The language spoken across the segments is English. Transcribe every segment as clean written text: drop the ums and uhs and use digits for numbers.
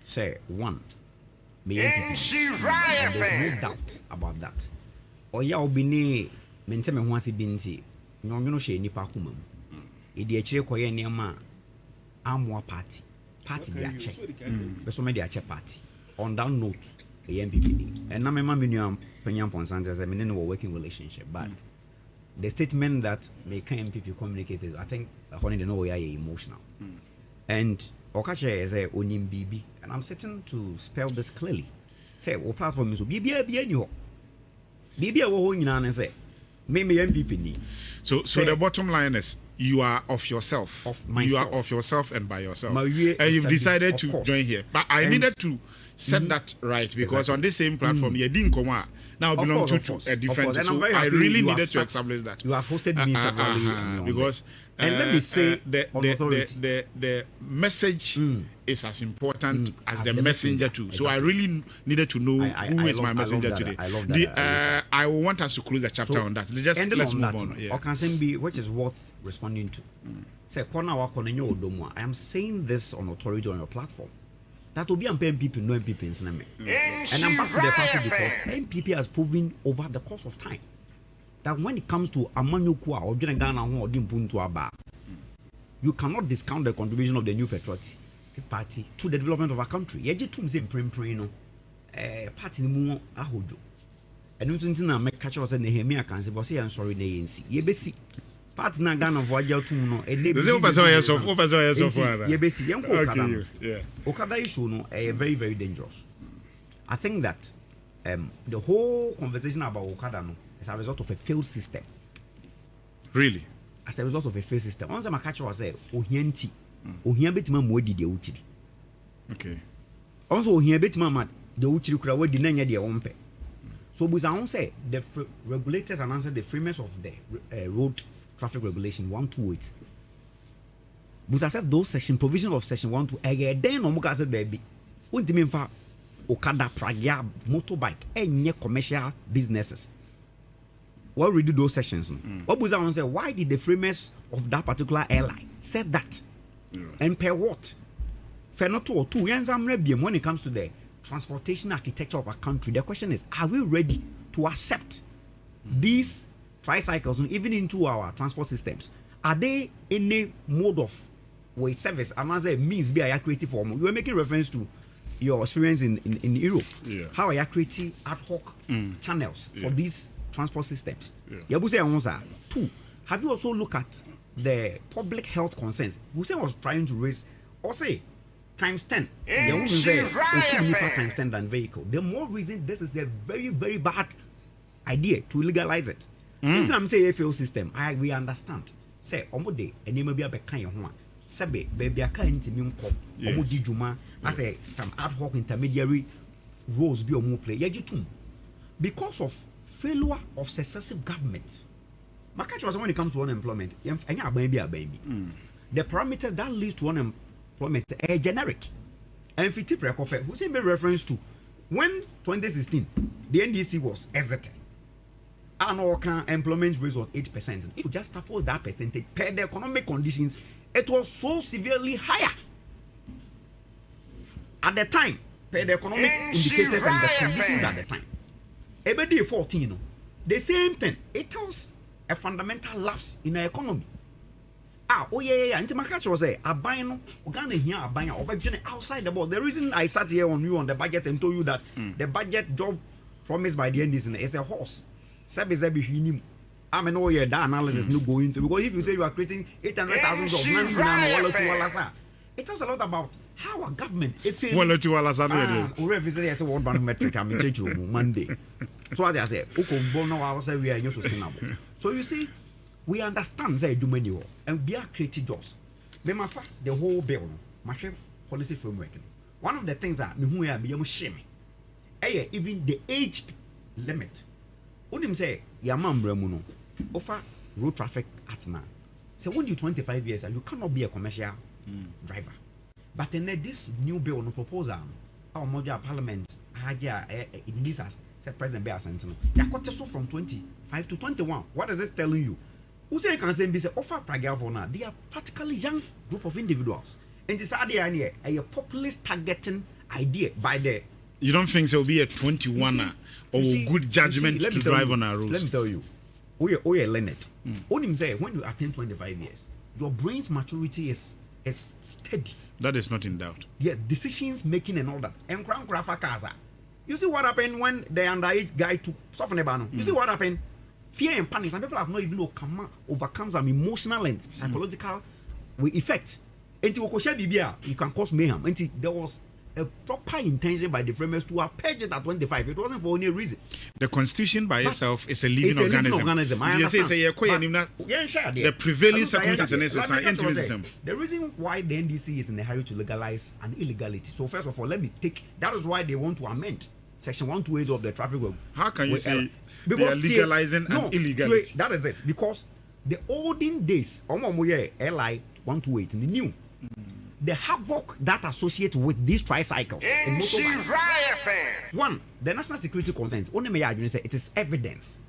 say one. There's no doubt about that. Or ya obini menteme ho ase binti. No no hye nipa kuma mu. E de akire koye niam amwa party de ache. Be so me de ache party. On that note, the MPP. And na me ma menuam panyam ponsante say me ne no working relationship, but the statement that me can MPP communicated, I think honey they know we are emotional. And Okache is a onim bibi, and I'm certain to spell this clearly. Say o platform is bibi ni ho. Bibi wo ho nyina ne say me MPP ni. So the bottom line is you are of yourself. Of myself. You are of yourself and by yourself. And you've decided to join here. But I needed to set that right because on this same platform you didn't come out. Now belong to a different. So I really needed to establish that. You have hosted me severally because and let me say the message is as important as the messenger too. Exactly. So I really needed to know who is my messenger today. I love that. I want us to close the chapter on that. Let's move on. Yeah. Or can be which is worth responding to. Say corner I am saying this on authority on your platform. That will be MPP, no MPP in Siname. And I'm back to the party because MPP has proven over the course of time that when it comes to Amanyukua or Ghana or Dimpuntu Aba, you cannot discount the contribution of the new patriotic party to the development of our country. Yejitum say preno party mu ahodo. And untina make catch us Nehemia can say, but say I'm sorry, ANC. Yebesi. Party na Ghana for Ajatum no. Yebesi. Yanko OKADA issue no very, very dangerous. I think that the whole conversation about OKADA no is a result of a failed system. Really? As a result of a failed system. Once I catch was say, Ohianti, Ohia betima mwedi de uchiri. Okay. Also Ohia betima mad de uchiri kura wedi nanya de wompe. So Buza say the regulators announced the frameworks of the road traffic regulation 128. Buza says those section provision of section 128 then no muka said there be. Untimi mfa OKADA pragya motorbike enye commercial businesses. What we do those sessions? What was I say? Why did the framers of that particular airline said that? And per what? Fair not 2 or 2. When it comes to the transportation architecture of our country, the question is: are we ready to accept these tricycles even into our transport systems? Are they in a mode of way service? Another means be a creative form. You were making reference to your experience in Europe. How are you creating ad hoc channels for these transport systems? Two, have you also looked at the public health concerns Hussein was trying to raise, or say times 10? The woman say times 10 than vehicle. The more reason this is a very, very bad idea to legalize it. I'm saying a failed system. We understand. Say omode enema bia be kan ye ho a sebe baby aka ntimi nko omodi djuma as a some ad hoc intermediary roles be omo play yegitum because of failure of successive governments. Makachi was when it comes to unemployment, the parameters that lead to unemployment are generic. And if you who say made reference to when 2016 the NDC was exited, our employment rate was 8%. If you just suppose that percentage per the economic conditions, it was so severely higher at the time per the economic indicators and the conditions at the time. Every day 14, the same thing. It was a fundamental lapse in the economy. And Makachi was a buying Ghana here, a buying or outside the board. The reason I sat here on you on the budget and told you that the budget job promised by the NDC is a horse. I mean, all your analysis no going to, because if you say you are creating 800,000 jobs, it tells a lot about how a government World Bank metric Monday. So I say, we are sustainable. So you see, we understand that do many and we are creating jobs. The whole bill, my policy framework. One of the things that we are being shame, even the age limit. Unim say, Yamam Bremuno, offer road traffic at now. So when you're 25 years, you cannot be a commercial driver. But in this new bill, no proposal, our module parliament, in this as said President Bear Sentinel, you got so from 25 to 21. What is this telling you? Who say can say this offer Pragavona? They are practically young group of individuals. And this idea a populist targeting idea by the. You don't think there will be a 21 or good judgment to drive on our roads? Let me tell you, we are learned. Only say when you attain 25 years, your brain's maturity is steady. That is not in doubt. Yes, decisions making and all that. And you see what happened when the underage guy took soften the ban. You see what happened? Fear and panic. Some people have not even overcome some emotional and psychological effect. Until you can cause mayhem. Until there was a proper intention by the framers to have purged it at 25. It wasn't for any reason. The constitution by itself is a living organism. I understand. The prevailing circumstances is an The reason why the NDC is in a hurry to legalize an illegality. So first of all, let me take. That is why they want to amend Section 128 of the traffic code. How can you say they are legalizing an illegality? That is it. Because the olden days, LI 128 in the new. The havoc that associates with these tricycles. One, the national security concerns. Only may I say it is evidence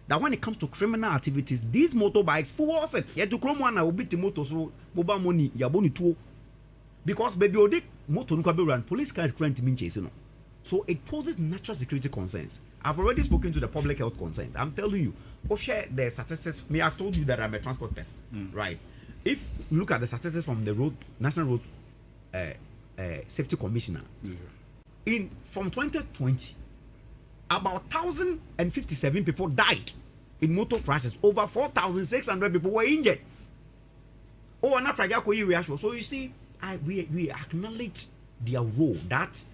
that when it comes to criminal activities, these motorbikes force it. You to chrome one will beat the motor so mobile money yaboni too. Because baby odi motor nuka run police cars current mean chasing. So it poses natural security concerns. I've already spoken to the public health concerns. I'm telling you, share the statistics. I've told you that I'm a transport person, right? If you look at the statistics from the National Road Safety Commissioner, from 2020, about 1,057 people died in motor crashes. Over 4,600 people were injured. So you see, we acknowledge their role. That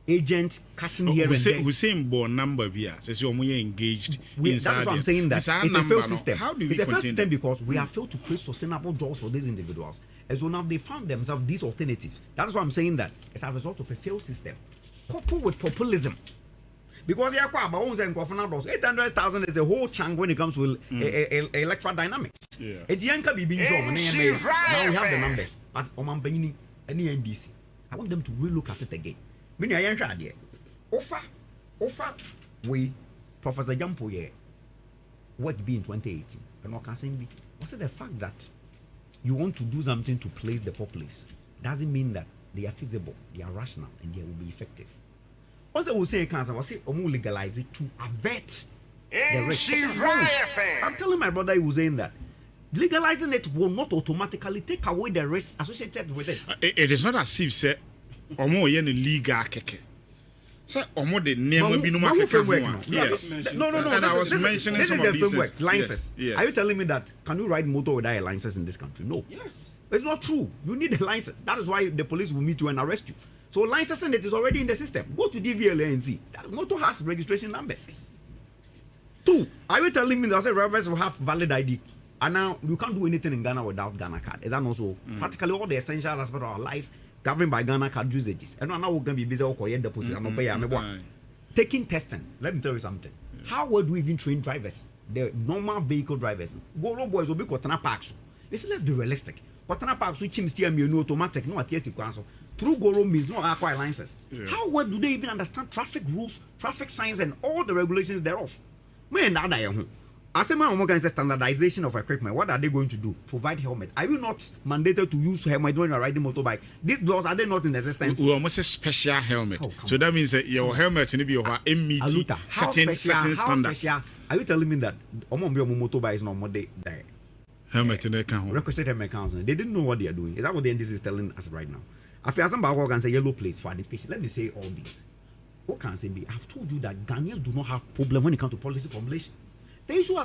agent cutting here and there. Hussein born number here says you're engaged. That's what I'm saying. That it's a failed system. How do we it's a failed system because we have failed to create sustainable jobs for these individuals. And so now they found themselves these alternatives. That's why I'm saying that it's a result of a failed system coupled with populism. Because 800,000 is the whole chunk when it comes to electoral dynamics. Now we have the numbers. But any NDC, I want them to relook at it again. Offer we Professor Jampo what be in 2018 and what can say be what's the fact that you want to do something to place the populace doesn't mean that they are feasible, they are rational, and they will be effective. Also, we say cancer, we say legalize it to avert the risk. I'm telling my brother, he was saying that legalizing it will not automatically take away the risk associated with it. It is not as if say omo ye no legal keke. Say omo de name bi no market. Yes. No. And I was mentioning some of these licenses. Yes. Are you telling me that can you ride motor without a license in this country? No. Yes. It's not true. You need a license. That is why the police will meet you and arrest you. So licensing it is already in the system. Go to DVLA and see. That motor has registration numbers. 2. Are you telling me that drivers will have valid ID? And now you can't do anything in Ghana without Ghana card. Is that also practically all the essential aspects of our life governed by Ghana card usages? And now we're going to be busy with deposit and pay. Taking testing. Let me tell you something. How well do we even train drivers? The normal vehicle drivers. Go boys will be Kotana Parks. Listen, let's be realistic. Kotana Parks which seems to be automatic, no ATS council. Through Goro means no acquire licenses. How well do they even understand traffic rules, traffic signs, and all the regulations thereof? I say my can say standardization of equipment. What are they going to do? Provide helmet. Are you not mandated to use helmet when you're riding motorbike? These laws are they not in existence? We almost a special helmet. So that means that your helmet need to be MET certain standards. Are you telling me that motorbike is not more the helmet in the account? Requisite helmet counts. They didn't know what they are doing. Is that what the NDC is telling us right now? I feel some can say yellow plates for identification. Let me say all this. What can I say? I've told you that Ghanaians do not have problem when it comes to policy formulation. The issue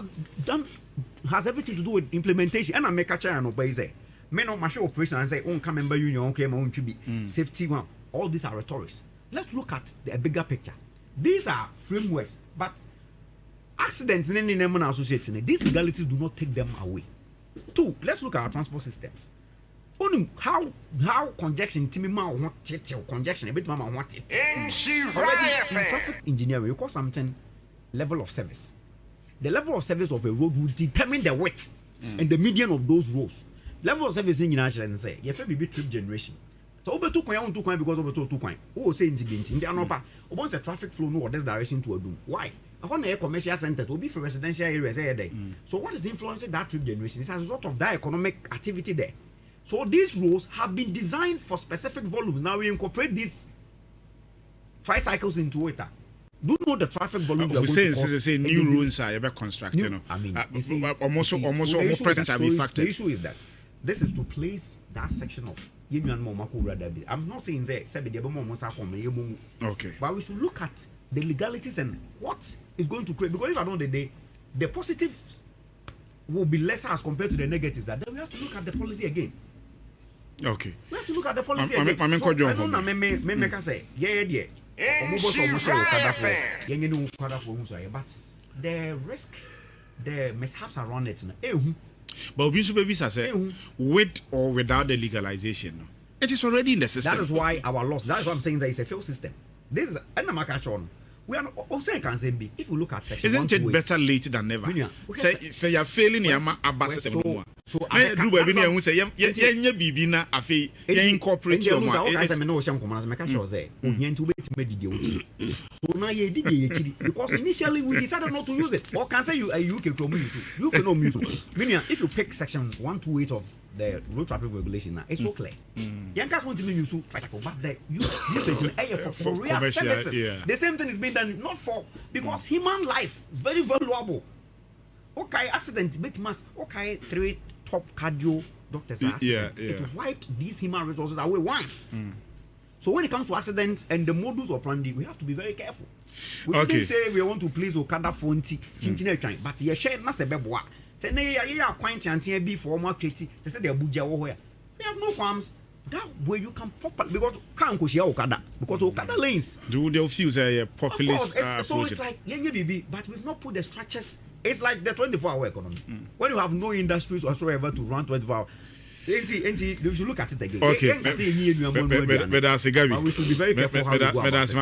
has everything to do with implementation. And I make a chair and obey say, men on machine operation and say, oh, come member union, claim my own to be safety one. All these are rhetorics. Let's look at the bigger picture. These are frameworks, but accidents in any name associated. These legalities do not take them away. 2, let's look at our transport systems. Only how congestion congestion a bit mama want it. In traffic engineering, you call something level of service. The level of service of a road will determine the width and the median of those roads. Level of service in and say, you have be trip generation. So over 2 coin because over 2 coin. Who say in the anopa? Once a traffic flow no this direction to a do. Why? I want a commercial centers will be for residential areas every day. So what is influencing that trip generation? It's as a result of that economic activity there. So these roads have been designed for specific volumes. Now we incorporate these tricycles into it. Do you know the traffic volume? We say new roads are ever constructed. I mean, almost present shall be factored. The issue is that this is to place that section of I'm not saying okay, but we should look at the legalities and what is going to create, because if I don't the positives will be lesser as compared to the negatives. That then we have to look at the policy again. Okay, we have to look at the policy again. I don't say but the risk, the mishaps around it. But baby say with or without the legalization, it is already in the system. That is why our laws. That is why I'm saying that it's a failed system. This is we are also can say if you look at section. Isn't it better late than never? Say you're failing your system. So I do baby who say yeah bibi na afi incorporate your man. So now you did it because initially we decided not to use it. Or can say you can use it. You cannot use it. Meaning if you pick section 128 of the road traffic regulation now, it's so clear. Youngsters want to use tricycle, but they use it for real services. Yeah. The same thing is being done not for because human life very valuable. Okay, accident, bit mass. Okay, 3 top cardio doctors. It wiped these human resources away once. So when it comes to accidents and the modus operandi, we have to be very careful. We shouldn't say we want to please OKADA Fonti, but you share not a beboa. Say you are quite anti before more critic. They say they are buja where we have no qualms. That way you can properly because can't go share OKADA because OKADA lanes. Do they feel a populist? So it's like but we've not put the structures. It's like the 24-hour economy. When you have no industries whatsoever to run 24 hours. We should look at it again. Okay. But we should be very careful how we go about it.